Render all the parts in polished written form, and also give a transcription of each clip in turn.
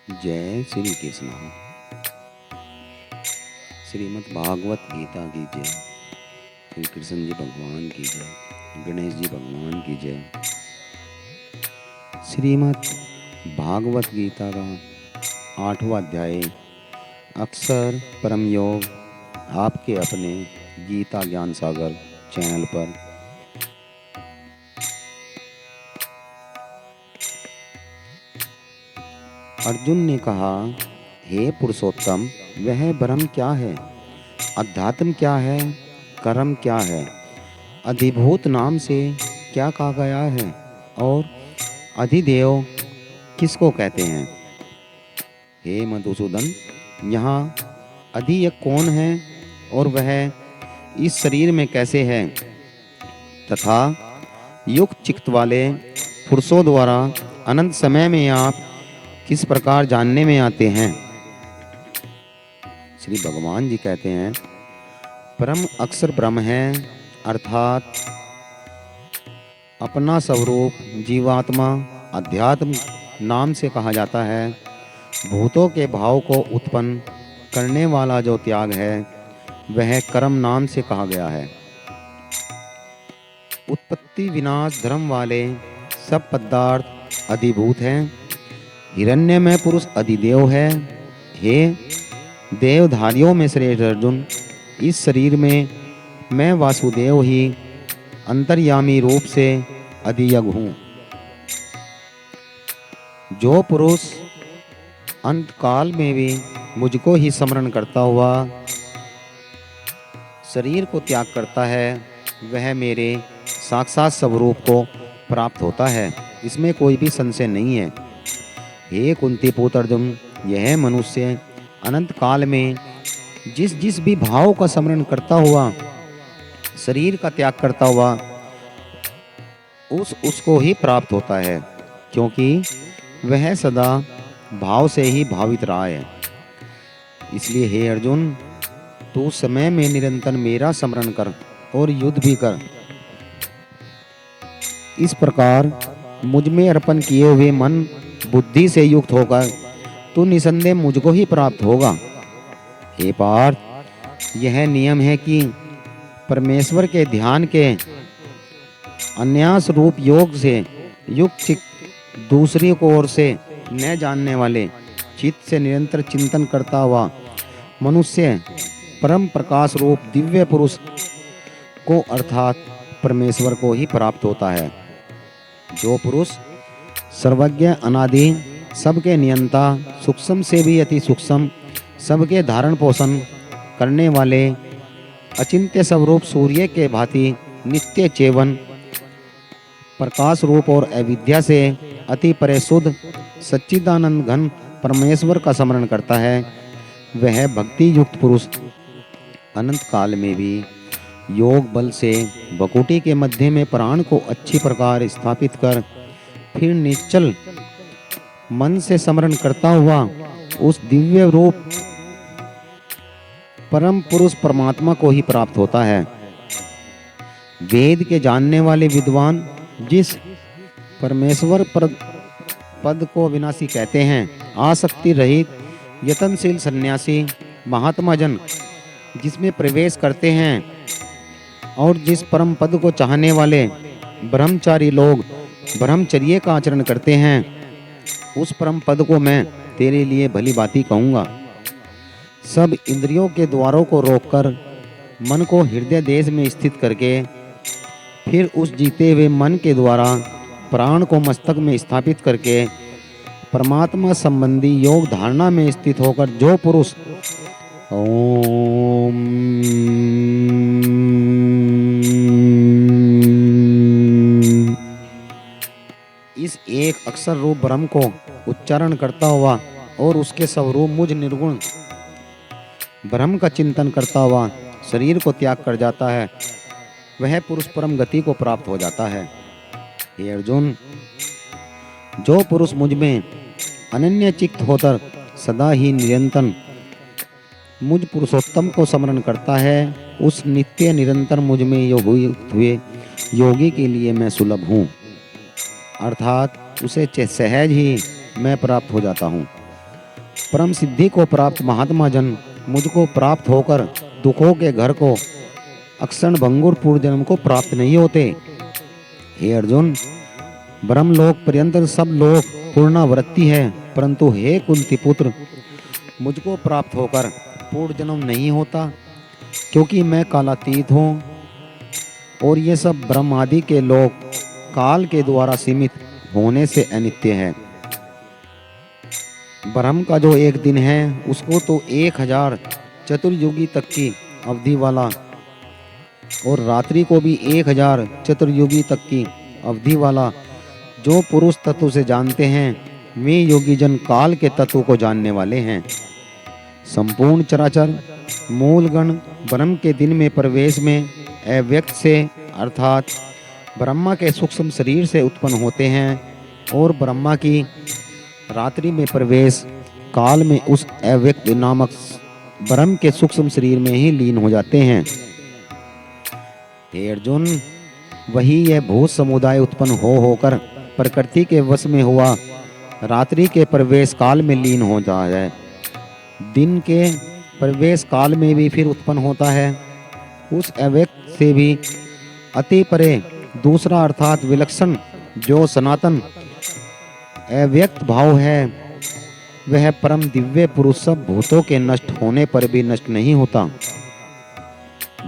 जय श्री कृष्ण। श्रीमद् भागवत गीता की जय। श्री कृष्ण जी भगवान की जय। गणेश जी भगवान की जय। श्रीमद् भागवत गीता का 8वां अध्याय अक्षर परम योग आपके अपने गीता ज्ञान सागर चैनल पर। अर्जुन ने कहा, हे पुरुषोत्तम, वह ब्रह्म क्या है? अध्यात्म क्या है? कर्म क्या है? अधिभूत नाम से क्या कहा गया है? और अधिदेव किसको कहते हैं? हे मधुसूदन, यहाँ अधियक कौन है और वह इस शरीर में कैसे है तथा युक्त चित्त वाले पुरुषों द्वारा अनंत समय में आप किस प्रकार जानने में आते हैं? श्री भगवान जी कहते हैं, परम अक्षर ब्रह्म है, अर्थात अपना स्वरूप जीवात्मा अध्यात्म नाम से कहा जाता है। भूतों के भाव को उत्पन्न करने वाला जो त्याग है वह कर्म नाम से कहा गया है। उत्पत्ति विनाश धर्म वाले सब पदार्थ अधिभूत हैं। हिरण्य में पुरुष अधिदेव है। हे देवधारियों में श्रेष्ठ अर्जुन, इस शरीर में मैं वासुदेव ही अंतर्यामी रूप से अधियग हूँ। जो पुरुष अंत काल में भी मुझको ही स्मरण करता हुआ शरीर को त्याग करता है वह मेरे साक्षात स्वरूप को प्राप्त होता है, इसमें कोई भी संशय नहीं है। हे कुंती पुत्र अर्जुन, यह मनुष्य अनंत काल में जिस जिस भी भाव का स्मरण करता हुआ शरीर का त्याग करता हुआ उसको ही प्राप्त होता है, क्योंकि वह सदा भाव से ही भावित रहा है। इसलिए हे अर्जुन, तू समय में निरंतर मेरा स्मरण कर और युद्ध भी कर। इस प्रकार मुझ में अर्पण किए हुए मन बुद्धि से युक्त होकर तू निसंदेह मुझको ही प्राप्त होगा। हे पार्थ, यह नियम है कि परमेश्वर के ध्यान के अन्यास रूप योग से युक्त चित्त दूसरी को ओर से न जानने वाले चित्त से निरंतर चिंतन करता हुआ मनुष्य परम प्रकाश रूप दिव्य पुरुष को अर्थात परमेश्वर को ही प्राप्त होता है। जो पुरुष सर्वज्ञ अनादि सबके नियंता सूक्ष्म से भी अति सूक्ष्म सबके धारण पोषण करने वाले अचिंत्य स्वरूप सूर्य के भांति नित्य चेवन प्रकाश रूप और अविद्या से अति परे शुद्ध सच्चिदानंद घन परमेश्वर का स्मरण करता है, वह भक्ति युक्त पुरुष अनंत काल में भी योग बल से भकुटी के मध्य में प्राण को अच्छी प्रकार स्थापित कर फिर निश्चल मन से स्मरण करता हुआ उस दिव्य रूप परम पुरुष परमात्मा को ही प्राप्त होता है। वेद के जानने वाले विद्वान जिस परमेश्वर पद को विनाशी कहते हैं, आसक्ति रहित यतनशील सन्यासी महात्मा जन जिसमें प्रवेश करते हैं और जिस परम पद को चाहने वाले ब्रह्मचारी लोग ब्रह्मचर्य का आचरण करते हैं, उस परम पद को मैं तेरे लिए भली बाती कहूँगा। सब इंद्रियों के द्वारों को रोककर मन को हृदय देश में स्थित करके फिर उस जीते हुए मन के द्वारा प्राण को मस्तक में स्थापित करके परमात्मा संबंधी योग धारणा में स्थित होकर जो पुरुष ओम इस एक अक्षर रूप ब्रह्म को उच्चारण करता हुआ और उसके स्वरूप मुझ निर्गुण ब्रह्म का चिंतन करता हुआ शरीर को त्याग कर जाता है, वह पुरुष परम गति को प्राप्त हो जाता है। हे अर्जुन, जो पुरुष मुझ में अनन्य चित्त होकर सदा ही निरंतर मुझ पुरुषोत्तम को स्मरण करता है, उस नित्य निरंतर मुझ में हुए योगी के लिए मैं सुलभ हूँ, अर्थात उसे सहज ही मैं प्राप्त हो जाता हूँ। परम सिद्धि को प्राप्त महात्मा जन मुझको प्राप्त होकर दुखों के घर को अक्षण भंगुर पूर्व जन्म को प्राप्त नहीं होते। हे अर्जुन, ब्रह्मलोक पर्यंत सब लोग पूर्णावृत्ति है, परंतु हे कुंती पुत्र, मुझको प्राप्त होकर पूर्व जन्म नहीं होता, क्योंकि मैं कालातीत हूँ और ये सब ब्रह्म आदि के लोग काल के द्वारा सीमित होने से अनित्य है। ब्रह्म का जो एक दिन है उसको तो 1000 चतुर्युगी तक की अवधि वाला और रात्रि को भी 1000 चतुर्युगी तक की अवधि वाला जो पुरुष तत्व से जानते हैं, वे योगी जन काल के तत्व को जानने वाले हैं। संपूर्ण चराचर मूलगण ब्रह्म के दिन में प्रवेश में अव्यक्त से अर्थात ब्रह्मा के सूक्ष्म शरीर से उत्पन्न होते हैं और ब्रह्मा की रात्रि में प्रवेश काल में उस अव्यक्त नामक ब्रह्म के सूक्ष्म शरीर में ही लीन हो जाते हैं। हे अर्जुन, वही यह भूत समुदाय उत्पन्न होकर प्रकृति के वश में हुआ रात्रि के प्रवेश काल में लीन हो जाता है। दिन के प्रवेश काल में भी फिर उत्पन्न होता है। उस अव्यक्त से भी अति परे दूसरा अर्थात विलक्षण जो सनातन अव्यक्त भाव है, वह परम दिव्य पुरुष सब भूतों के नष्ट होने पर भी नष्ट नहीं होता।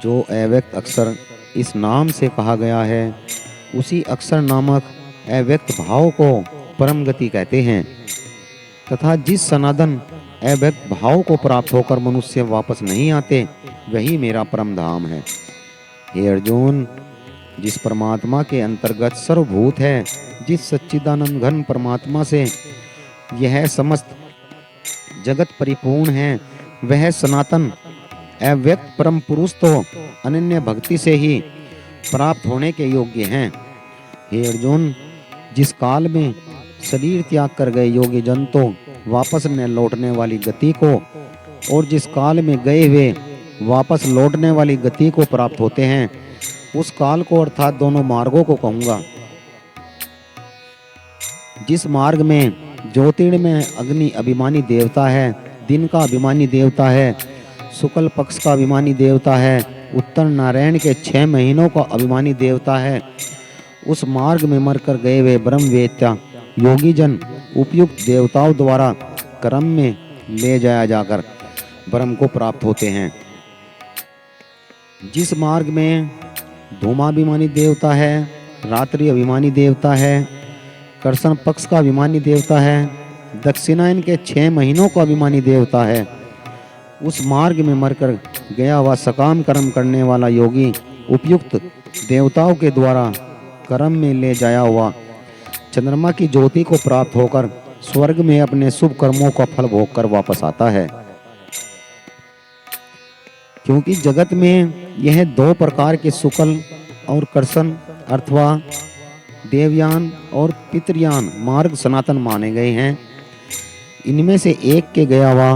जो अव्यक्त अक्षर इस नाम से कहा गया है, उसी अक्षर नामक अव्यक्त भाव को परम गति कहते हैं तथा जिस सनातन अव्यक्त भाव को प्राप्त होकर मनुष्य वापस नहीं आते, वही मेरा परम धाम है। हे अर्जुन, जिस परमात्मा के अंतर्गत सर्वभूत है, जिस सच्चिदानंद घन परमात्मा से यह समस्त जगत परिपूर्ण है, वह सनातन अव्यक्त परम पुरुष तो अनन्य भक्ति से ही प्राप्त होने के योग्य हैं। हे अर्जुन, जिस काल में शरीर त्याग कर गए योगी जन तो वापस न लौटने वाली गति को और जिस काल में गए हुए वापस लौटने वाली गति को प्राप्त होते हैं, उस काल को अर्थात दोनों मार्गों को कहूँगा। जिस मार्ग में ज्योतिर्मय अग्नि अभिमानी देवता है, दिन का अभिमानी देवता है, शुक्ल पक्ष का अभिमानी देवता है, उत्तर नारायण के 6 महीनों का अभिमानी देवता है, उस मार्ग में मरकर गए हुए ब्रह्मवेत्ता योगी जन उपयुक्त देवताओं द्वारा क्रम में ले जाया जाकर ब्रह्म को प्राप्त होते हैं। जिस मार्ग में धूमाभिमानी देवता है, रात्रि अभिमानी देवता है, कर्षण पक्ष का अभिमानी देवता है, दक्षिणायन के 6 महीनों का अभिमानी देवता है, उस मार्ग में मरकर गया हुआ सकाम कर्म करने वाला योगी उपयुक्त देवताओं के द्वारा कर्म में ले जाया हुआ चंद्रमा की ज्योति को प्राप्त होकर स्वर्ग में अपने शुभ कर्मों का फल भोग कर वापस आता है। क्योंकि जगत में यह 2 प्रकार के शुक्ल और कर्षण अथवा देवयान और पितृयान मार्ग सनातन माने गए हैं। इनमें से एक के गया हुआ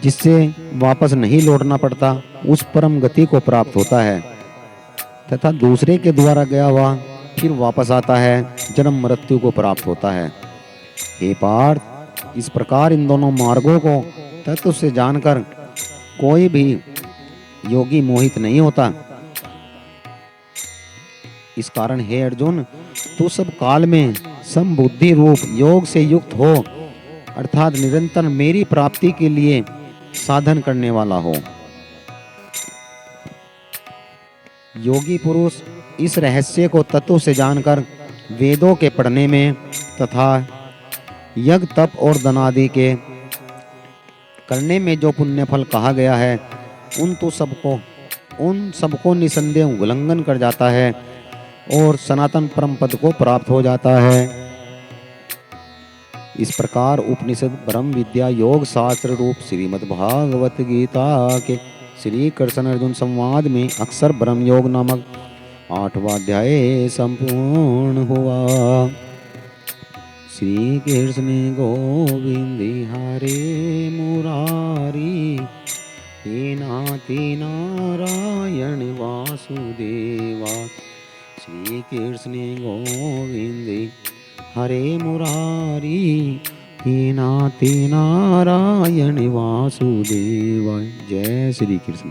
जिससे वापस नहीं लौटना पड़ता, उस परम गति को प्राप्त होता है तथा दूसरे के द्वारा गया हुआ फिर वापस आता है, जन्म मृत्यु को प्राप्त होता है। हे पार्थ, इस प्रकार इन दोनों मार्गों को तत्व से जानकर कोई भी योगी मोहित नहीं होता। इस कारण हे अर्जुन, तू सब काल में समबुद्धि रूप योग से युक्त हो, अर्थात निरंतर मेरी प्राप्ति के लिए साधन करने वाला हो। योगी पुरुष इस रहस्य को तत्व से जानकर वेदों के पढ़ने में तथा यज्ञ तप और दानादि के करने में जो पुण्य फल कहा गया है, उन सबको निसंदेह उल्लंघन कर जाता है और सनातन परम पद को प्राप्त हो जाता है। इस प्रकार उपनिषद ब्रह्म विद्या योग शास्त्र रूप श्रीमद् भागवत गीता के श्री कृष्ण अर्जुन संवाद में अक्षर ब्रह्म योग नामक 8वां अध्याय संपूर्ण हुआ। श्री कृष्ण गोविंद हरे मुरारी, हे नाथी नारायण वासुदेवा। श्री कृष्ण गोविंद हरे मुरारी, कीनाति नारायण वासुदेवाय। जय श्री कृष्ण।